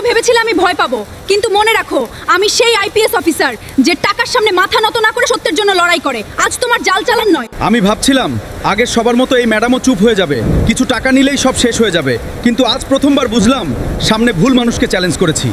ভেবেছিলে আমি ভয় পাবো, কিন্তু মনে রাখো আমি সেই আইপিএস অফিসার যে টাকার সামনে মাথা নত না করে সত্যের জন্য লড়াই করে। আজ তোমার জাল চালান নয়। আমি ভাবছিলাম আগের সবার মতো এই ম্যাডামও চুপ হয়ে যাবে, কিছু টাকা নিলেই সব শেষ হয়ে যাবে, কিন্তু আজ প্রথমবার বুঝলাম সামনে ভুল মানুষকে চ্যালেঞ্জ করেছি।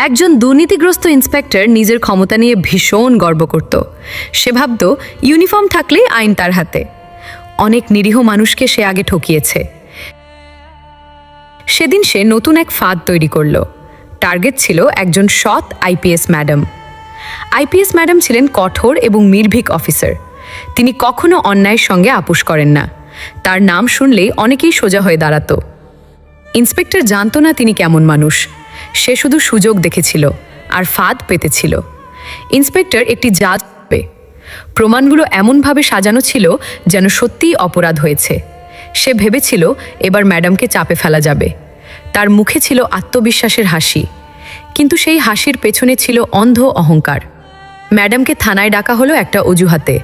একজন দুর্নীতিগ্রস্ত ইন্সপেক্টর নিজের ক্ষমতা নিয়ে ভীষণ গর্ব করত। সে ভাবত ইউনিফর্ম থাকলেই আইন তার হাতে। অনেক নিরীহ মানুষকে সে আগে ঠকিয়েছে। সেদিন সে নতুন এক ফাঁদ তৈরি করল। টার্গেট ছিল একজন সৎ আইপিএস ম্যাডাম। আইপিএস ম্যাডাম ছিলেন কঠোর এবং নির্ভীক অফিসার। তিনি কখনো অন্যায়ের সঙ্গে আপোষ করেন না। তার নাম শুনলেই অনেকেই সোজা হয়ে দাঁড়াতো। ইন্সপেক্টর জানত না তিনি কেমন মানুষ। সে শুধু সুযোগ দেখেছিল আর ফাঁদ পেতেছিল। ইন্সপেক্টর একটি জাজ পেয়ে প্রমাণগুলো এমনভাবে সাজানো ছিল যেন সত্যিই অপরাধ হয়েছে। সে ভেবেছিল এবার ম্যাডামকে চাপে ফেলা যাবে। তার মুখে ছিল আত্মবিশ্বাসের হাসি, কিন্তু সেই হাসির পেছনে ছিল অন্ধ অহংকার। ম্যাডামকে থানায় ডাকা হলো একটা অজুহাতে।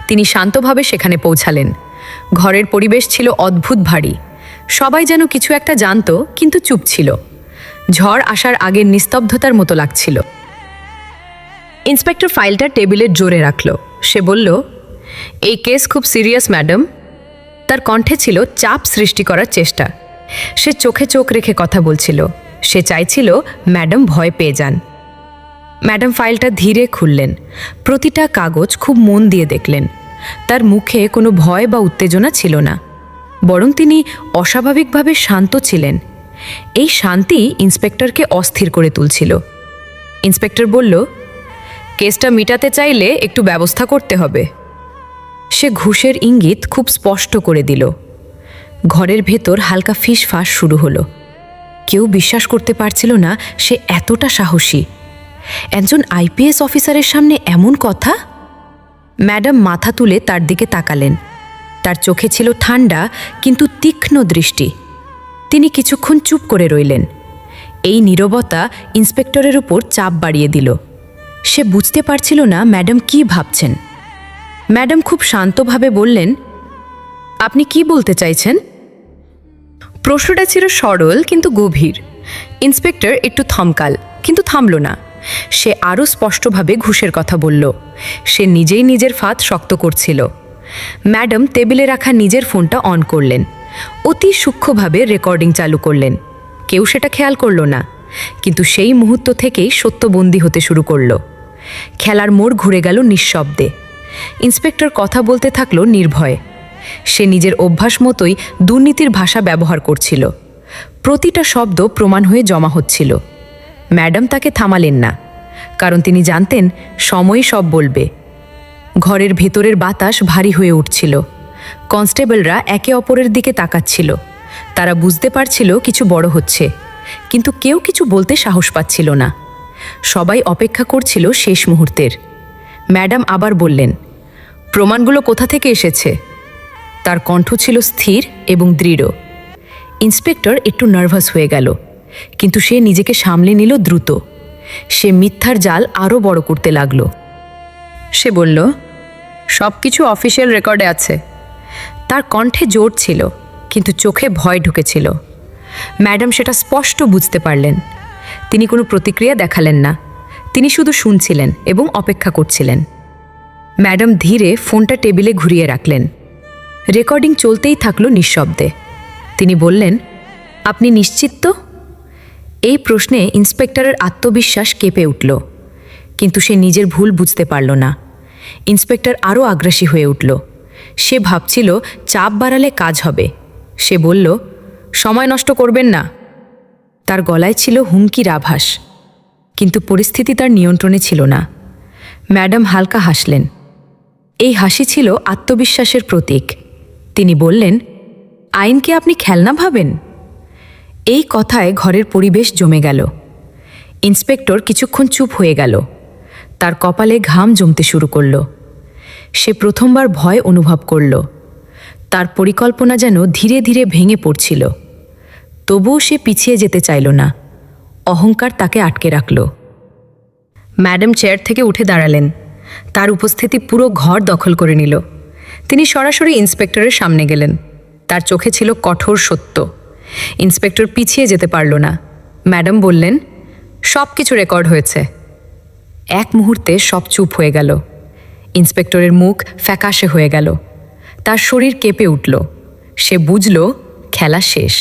তিনি শান্তভাবে সেখানে পৌঁছালেন। ঘরের পরিবেশ ছিল অদ্ভুত ভারী। সবাই যেন কিছু একটা জানত, কিন্তু চুপ ছিল। ঝড় আসার আগের নিস্তব্ধতার মতো লাগছিল। ইন্সপেক্টর ফাইলটা টেবিলের জোরে রাখল। সে বলল, এই কেস খুব সিরিয়াস ম্যাডাম। তার কণ্ঠে ছিল চাপ সৃষ্টি করার চেষ্টা। সে চোখে চোখ রেখে কথা বলছিল। সে চাইছিল ম্যাডাম ভয় পেয়ে যান। ম্যাডাম ফাইলটা ধীরে খুললেন। প্রতিটা কাগজ খুব মন দিয়ে দেখলেন। তার মুখে কোনো ভয় বা উত্তেজনা ছিল না, বরং তিনি অস্বাভাবিকভাবে শান্ত ছিলেন। এই শান্তি ইন্সপেক্টরকে অস্থির করে তুলছিল। ইন্সপেক্টর বলল, কেসটা মিটাতে চাইলে একটু ব্যবস্থা করতে হবে। সে ঘুষের ইঙ্গিত খুব স্পষ্ট করে দিল। ঘরের ভেতর হালকা ফিসফাস শুরু হলো। কেউ বিশ্বাস করতে পারছিল না সে এতটা সাহসী। একজন আইপিএস অফিসারের সামনে এমন কথা! ম্যাডাম মাথা তুলে তার দিকে তাকালেন। তার চোখে ছিল ঠান্ডা কিন্তু তীক্ষ্ণ দৃষ্টি। তিনি কিছুক্ষণ চুপ করে রইলেন। এই নীরবতা ইন্সপেক্টরের উপর চাপ বাড়িয়ে দিল। সে বুঝতে পারছিল না ম্যাডাম কি ভাবছেন। ম্যাডাম খুব শান্তভাবে বললেন, আপনি কি বলতে চাইছেন? প্রশ্নটা ছিল সরল কিন্তু গভীর। ইন্সপেক্টর একটু থমকাল, কিন্তু থামল না। সে আরও স্পষ্টভাবে ঘুষের কথা বলল। সে নিজেই নিজের ফাঁদ শক্ত করছিল। ম্যাডাম টেবিলে রাখা নিজের ফোনটা অন করলেন। অতি সূক্ষ্মভাবে রেকর্ডিং চালু করলেন। কেউ সেটা খেয়াল করল না, কিন্তু সেই মুহূর্ত থেকেই সত্যবন্দী হতে শুরু করল। খেলার মোড় ঘুরে গেল নিঃশব্দে। ইন্সপেক্টর কথা বলতে থাকলো নির্ভয়ে। সে নিজের অভ্যাস মতোই দুর্নীতির ভাষা ব্যবহার করছিল। প্রতিটা শব্দ প্রমাণ হয়ে জমা হচ্ছিল। ম্যাডাম তাকে থামালেন না, কারণ তিনি জানতেন সময়ই সব বলবে। ঘরের ভেতরের বাতাস ভারী হয়ে উঠছিল। কনস্টেবলরা একে অপরের দিকে তাকাচ্ছিল। তারা বুঝতে পারছিল কিছু বড় হচ্ছে, কিন্তু কেউ কিছু বলতে সাহস পাচ্ছিল না। সবাই অপেক্ষা করছিল শেষ মুহূর্তের। ম্যাডাম আবার বললেন, প্রমাণগুলো কোথা থেকে এসেছে? তার কণ্ঠ ছিল স্থির এবং দৃঢ়। ইন্সপেক্টর একটু নার্ভাস হয়ে গেল, কিন্তু সে নিজেকে সামলে নিল দ্রুত। সে মিথ্যার জাল আরও বড় করতে লাগল। সে বলল, সব কিছু অফিসিয়াল রেকর্ডে আছে। তার কণ্ঠে জোর ছিল, কিন্তু চোখে ভয় ঢুকেছিল। ম্যাডাম সেটা স্পষ্ট বুঝতে পারলেন। তিনি কোনো প্রতিক্রিয়া দেখালেন না। তিনি শুধু শুনছিলেন এবং অপেক্ষা করছিলেন। ম্যাডাম ধীরে ফোনটা টেবিলে ঘুরিয়ে রাখলেন। রেকর্ডিং চলতেই থাকলো নিঃশব্দে। তিনি বললেন, আপনি নিশ্চিত তো? এই প্রশ্নে ইন্সপেক্টরের আত্মবিশ্বাস কেঁপে উঠল, কিন্তু সে নিজের ভুল বুঝতে পারল না। ইন্সপেক্টর আরও আগ্রাসী হয়ে উঠল। সে ভাবছিল চাপ বাড়ালে কাজ হবে। সে বলল, সময় নষ্ট করবেন না। তার গলায় ছিল হুমকির আভাস, কিন্তু পরিস্থিতি তার নিয়ন্ত্রণে ছিল না। ম্যাডাম হালকা হাসলেন। এই হাসি ছিল আত্মবিশ্বাসের প্রতীক। তিনি বললেন, আইনকে আপনি খেলনা ভাবেন? এই কথায় ঘরের পরিবেশ জমে গেল। ইন্সপেক্টর কিছুক্ষণ চুপ হয়ে গেল। তার কপালে ঘাম জমতে শুরু করল। সে প্রথমবার ভয় অনুভব করল। তার পরিকল্পনা যেন ধীরে ধীরে ভেঙে পড়ছিল। তবুও সে পিছিয়ে যেতে চাইল না। অহংকার তাকে আটকে রাখল। ম্যাডাম চেয়ার থেকে উঠে দাঁড়ালেন। তার উপস্থিতি পুরো ঘর দখল করে নিল। তিনি সরাসরি ইন্সপেক্টরের সামনে গেলেন। তার চোখে ছিল কঠোর সত্য। ইন্সপেক্টর পিছিয়ে যেতে পারল না। ম্যাডাম বললেন, সব কিছু রেকর্ড হয়েছে। এক মুহূর্তে সব চুপ হয়ে গেল। ইন্সপেক্টরের মুখ ফ্যাকাশে হয়ে গেল, তার শরীর কেঁপে উঠল। সে বুঝল খেলা শেষ।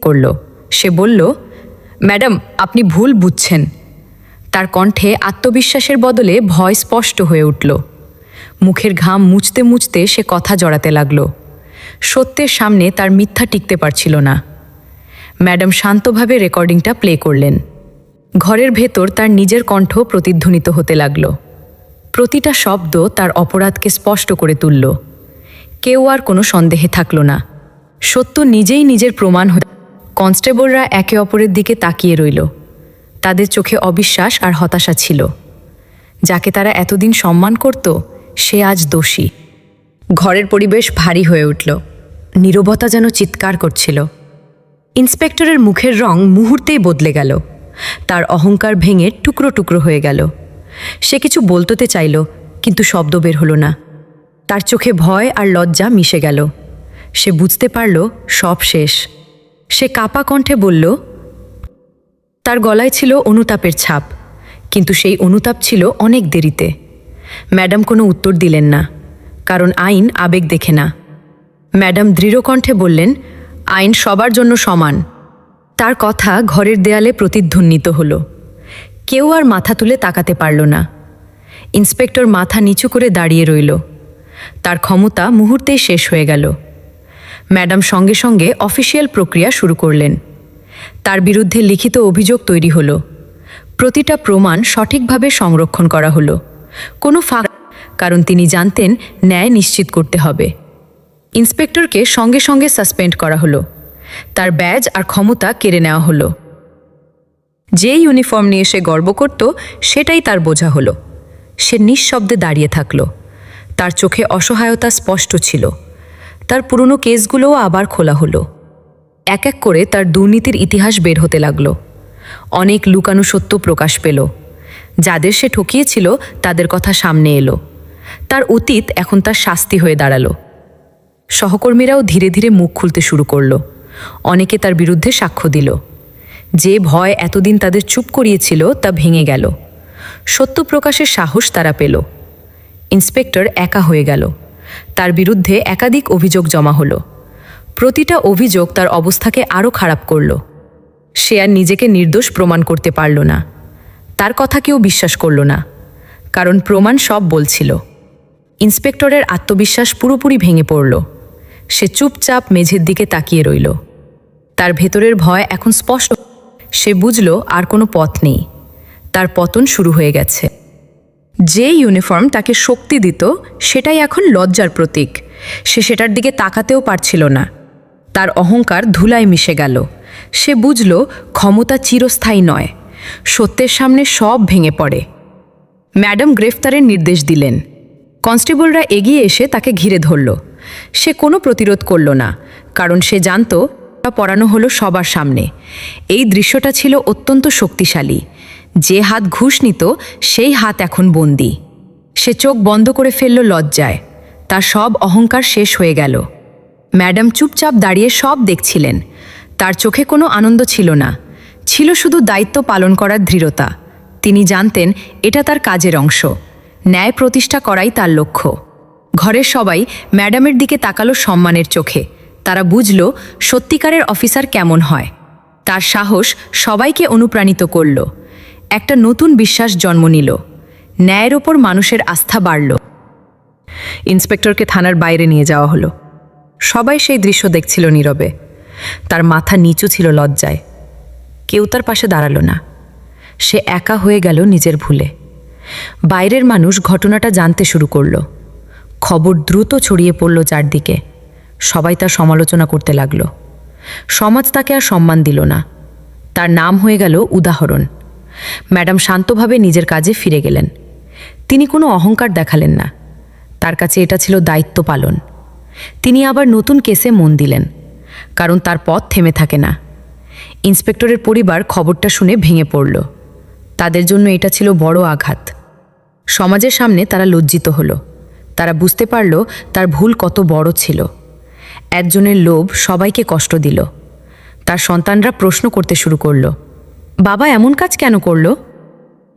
করল, সে বলল, ম্যাডাম, আপনি ভুল বুঝছেন। তার কণ্ঠে আত্মবিশ্বাসের বদলে ভয় স্পষ্ট হয়ে উঠল। মুখের ঘাম মুছতে মুছতে সে কথা জড়াতে লাগল। সত্যের সামনে তার মিথ্যা টিকতে পারছিল না। ম্যাডাম শান্তভাবে রেকর্ডিংটা প্লে করলেন। ঘরের ভেতর তার নিজের কণ্ঠ প্রতিধ্বনিত হতে লাগল। প্রতিটা শব্দ তার অপরাধকে স্পষ্ট করে তুলল। কেউ আর কোনো সন্দেহে থাকল না। সত্য নিজেই নিজের প্রমাণ হয়ে। কনস্টেবলরা একে অপরের দিকে তাকিয়ে রইল। তাদের চোখে অবিশ্বাস আর হতাশা ছিল। যাকে তারা এতদিন সম্মান করত, সে আজ দোষী। ঘরের পরিবেশ ভারী হয়ে উঠল। নীরবতা যেন চিৎকার করছিল। ইন্সপেক্টরের মুখের রং মুহূর্তেই বদলে গেল। তার অহংকার ভেঙে টুকরো টুকরো হয়ে গেল। সে কিছু বলতে চাইল, কিন্তু শব্দ বের হলো না। তার চোখে ভয় আর লজ্জা মিশে গেল। সে বুঝতে পারল সব শেষ। সে কাপা কণ্ঠে বলল, তার গলায় ছিল অনুতাপের ছাপ, কিন্তু সেই অনুতাপ ছিল অনেক দেরিতে। ম্যাডাম কোনো উত্তর দিলেন না, কারণ আইন আবেগ দেখে না। ম্যাডাম দৃঢ় কণ্ঠে বললেন, আইন সবার জন্য সমান। তার কথা ঘরের দেয়ালে প্রতিধ্বনিত হলো। কেউ আর মাথা তুলে তাকাতে পারল না। ইন্সপেক্টর মাথা নিচু করে দাঁড়িয়ে রইল। তার ক্ষমতা মুহূর্তেই শেষ হয়ে গেল। ম্যাডাম সঙ্গে সঙ্গে অফিসিয়াল প্রক্রিয়া শুরু করলেন। তার বিরুদ্ধে লিখিত অভিযোগ তৈরি হলো। প্রতিটা প্রমাণ সঠিকভাবে সংরক্ষণ করা হলো। কোনো ফাঁক, কারণ তিনি জানতেন ন্যায় নিশ্চিত করতে হবে। ইন্সপেক্টরকে সঙ্গে সঙ্গে সাসপেন্ড করা হলো। তার ব্যাজ আর ক্ষমতা কেড়ে নেওয়া হলো। যে ইউনিফর্ম নিয়ে সে গর্ব করত, সেটাই তার বোঝা হলো। সে নিঃশব্দে দাঁড়িয়ে থাকল। তার চোখে অসহায়তা স্পষ্ট ছিল। তার পুরনো কেসগুলোও আবার খোলা হলো। এক এক করে তার দুর্নীতির ইতিহাস বের হতে লাগলো। অনেক লুকানো সত্য প্রকাশ পেল। যাদের সে ঠকিয়েছিল তাদের কথা সামনে এলো। তার অতীত এখন তার শাস্তি হয়ে দাঁড়ালো। সহকর্মীরাও ধীরে ধীরে মুখ খুলতে শুরু করলো। অনেকে তার বিরুদ্ধে সাক্ষ্য দিল। যে ভয় এতদিন তাদের চুপ করিয়েছিল তা ভেঙে গেল। সত্য প্রকাশের সাহস তারা পেল। ইন্সপেক্টর একা হয়ে গেল। তার বিরুদ্ধে একাধিক অভিযোগ জমা হলো। প্রতিটা অভিযোগ তার অবস্থাকে আরও খারাপ করল। সে আর নিজেকে নির্দোষ প্রমাণ করতে পারল না। তার কথা কেউ বিশ্বাস করল না, কারণ প্রমাণ সব বলছিল। ইন্সপেক্টরের আত্মবিশ্বাস পুরোপুরি ভেঙে পড়ল। সে চুপচাপ মেঝের দিকে তাকিয়ে রইল। তার ভেতরের ভয় এখন স্পষ্ট। সে বুঝল আর কোনো পথ নেই। তার পতন শুরু হয়ে গেছে। যে ইউনিফর্ম তাকে শক্তি দিত, সেটাই এখন লজ্জার প্রতীক। সে সেটার দিকে তাকাতেও পারছিল না। তার অহংকার ধুলায় মিশে গেল। সে বুঝল ক্ষমতা চিরস্থায়ী নয়। সত্যের সামনে সব ভেঙে পড়ে। ম্যাডাম গ্রেফতারের নির্দেশ দিলেন। কনস্টেবলরা এগিয়ে এসে তাকে ঘিরে ধরল। সে কোনো প্রতিরোধ করল না, কারণ সে জানত পড়ানো হলো সবার সামনে। এই দৃশ্যটা ছিল অত্যন্ত শক্তিশালী। যে হাত ঘুষ নিত, সেই হাত এখন বন্দী। সে চোখ বন্ধ করে ফেলল লজ্জায়। তার সব অহংকার শেষ হয়ে গেল। ম্যাডাম চুপচাপ দাঁড়িয়ে সব দেখছিলেন। তার চোখে কোনো আনন্দ ছিল না, ছিল শুধু দায়িত্ব পালন করার দৃঢ়তা। তিনি জানতেন এটা তার কাজের অংশ। ন্যায় প্রতিষ্ঠা করাই তার লক্ষ্য। ঘরের সবাই ম্যাডামের দিকে তাকালো সম্মানের চোখে। তারা বুঝল সত্যিকারের অফিসার কেমন হয়। তার সাহস সবাইকে অনুপ্রাণিত করল। একটা নতুন বিশ্বাস জন্ম নিল। ন্যায়ের ওপর মানুষের আস্থা বাড়ল। ইন্সপেক্টরকে থানার বাইরে নিয়ে যাওয়া হলো। সবাই সেই দৃশ্য দেখছিল নীরবে। তার মাথা নিচু ছিল লজ্জায়। কেউ তার পাশে দাঁড়ালো না। সে একা হয়ে গেল নিজের ভুলে। বাইরের মানুষ ঘটনাটা জানতে শুরু করলো। খবর দ্রুত ছড়িয়ে পড়ল চারদিকে। সবাই তার সমালোচনা করতে লাগলো। সমাজ তাকে আর সম্মান দিল না। তার নাম হয়ে গেল উদাহরণ। ম্যাডাম শান্তভাবে নিজের কাজে ফিরে গেলেন। তিনি কোনো অহংকার দেখালেন না। তার কাছে এটা ছিল দায়িত্ব পালন। তিনি আবার নতুন কেসে মন দিলেন, কারণ তার পথ থেমে থাকে না। ইন্সপেক্টরের পরিবার খবরটা শুনে ভেঙে পড়ল। তাদের জন্য এটা ছিল বড় আঘাত। সমাজের সামনে তারা লজ্জিত হলো। তারা বুঝতে পারল তার ভুল কত বড় ছিল। একজনের লোভ সবাইকে কষ্ট দিল। তার সন্তানরা প্রশ্ন করতে শুরু করল, বাবা এমন কাজ কেন করল?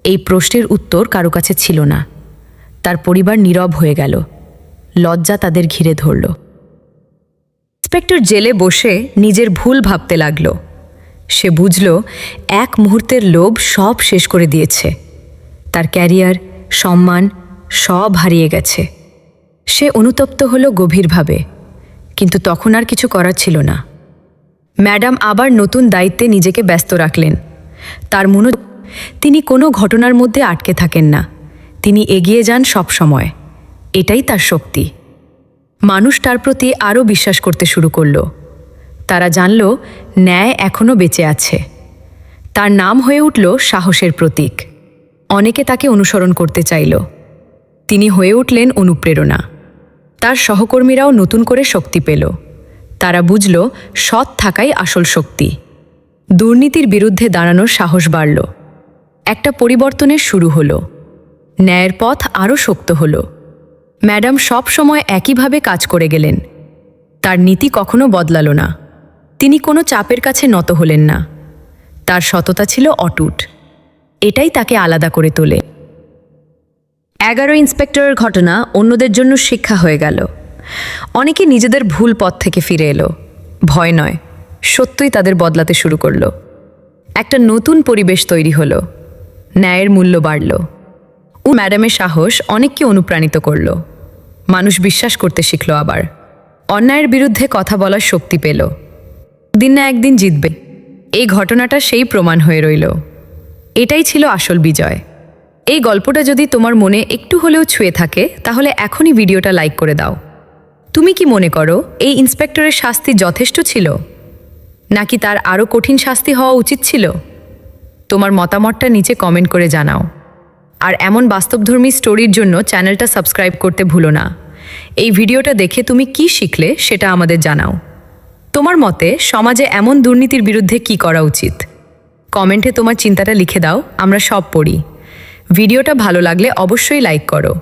এই প্রশ্নের উত্তর কারো কাছে ছিল না। তার পরিবার নীরব হয়ে গেল। লজ্জা তাদের ঘিরে ধরল। ইন্সপেক্টর জেলে বসে নিজের ভুল ভাবতে লাগল। সে বুঝল এক মুহূর্তের লোভ সব শেষ করে দিয়েছে। তার ক্যারিয়ার, সম্মান সব হারিয়ে গেছে। সে অনুতপ্ত হলো গভীরভাবে, কিন্তু তখন আর কিছু করার ছিল না। ম্যাডাম আবার নতুন দায়িত্বে নিজেকে ব্যস্ত রাখলেন। তার মনে তিনি কোনো ঘটনার মধ্যে আটকে থাকেন না, তিনি এগিয়ে যান সব সময়। এটাই তার শক্তি। মানুষ তার প্রতি আরও বিশ্বাস করতে শুরু করল। তারা জানল ন্যায় এখনও বেঁচে আছে। তার নাম হয়ে উঠল সাহসের প্রতীক। অনেকে তাকে অনুসরণ করতে চাইল। তিনি হয়ে উঠলেন অনুপ্রেরণা। তার সহকর্মীরাও নতুন করে শক্তি পেল। তারা বুঝল সৎ থাকাই আসল শক্তি। দুর্নীতির বিরুদ্ধে দাঁড়ানোর সাহস বাড়ল। একটা পরিবর্তনের শুরু হলো। ন্যায়ের পথ আরও শক্ত হলো। ম্যাডাম সব সময় একইভাবে কাজ করে গেলেন। তার নীতি কখনো বদলালো না। তিনি কোনো চাপের কাছে নত হলেন না। তার সততা ছিল অটুট। এটাই তাকে আলাদা করে তোলে। 11 ইন্সপেক্টরের ঘটনা অন্যদের জন্য শিক্ষা হয়ে গেল। অনেকে নিজেদের ভুল পথ থেকে ফিরে এলো। ভয় নয়, সত্যই তাদের বদলাতে শুরু করলো। একটা নতুন পরিবেশ তৈরি হলো। ন্যায়ের মূল্য বাড়ল। ম্যাডামের সাহস অনেককে অনুপ্রাণিত করল। মানুষ বিশ্বাস করতে শিখল আবার। অন্যায়ের বিরুদ্ধে কথা বলার শক্তি পেল। দিন না একদিন জিতবে। এই ঘটনাটা সেই প্রমাণ হয়ে রইল। এটাই ছিল আসল বিজয়। এই গল্পটা যদি তোমার মনে একটু হলেও ছুঁয়ে থাকে, তাহলে এখনই ভিডিওটা লাইক করে দাও। তুমি কি মনে করো এই ইন্সপেক্টরের শাস্তি যথেষ্ট ছিল, নাকি তার আরও কঠিন শাস্তি হওয়া উচিত ছিল? তোমার মতামতটা নিচে কমেন্ট করে জানাও। আর এমন বাস্তবধর্মী স্টোরির জন্য চ্যানেলটা সাবস্ক্রাইব করতে ভুলো না। এই ভিডিওটা দেখে তুমি কি শিখলে সেটা আমাদের জানাও। তোমার মতে সমাজে এমন দুর্নীতির বিরুদ্ধে কি করা উচিত? কমেন্টে তোমার চিন্তাটা লিখে দাও, আমরা সব পড়ি। ভিডিওটা ভালো লাগলে অবশ্যই লাইক করো।